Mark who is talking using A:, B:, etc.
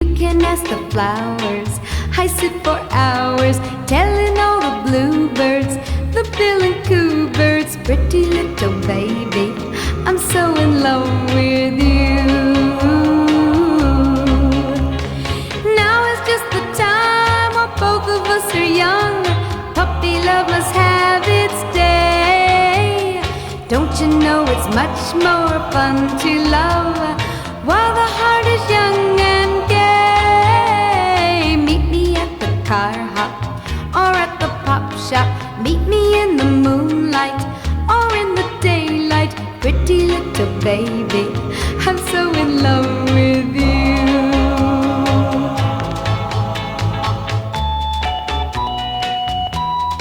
A: You can ask the flowers. I sit for hours telling all the bluebirds, the bill and coo birds, pretty little baby, I'm so in love with you. Now is just the time while both of us are young. Puppy love must have its day. Don't you know it's much more fun to love while the heart is young and gay? Meet me at the car hop or at the pop shop. Meet me in the moon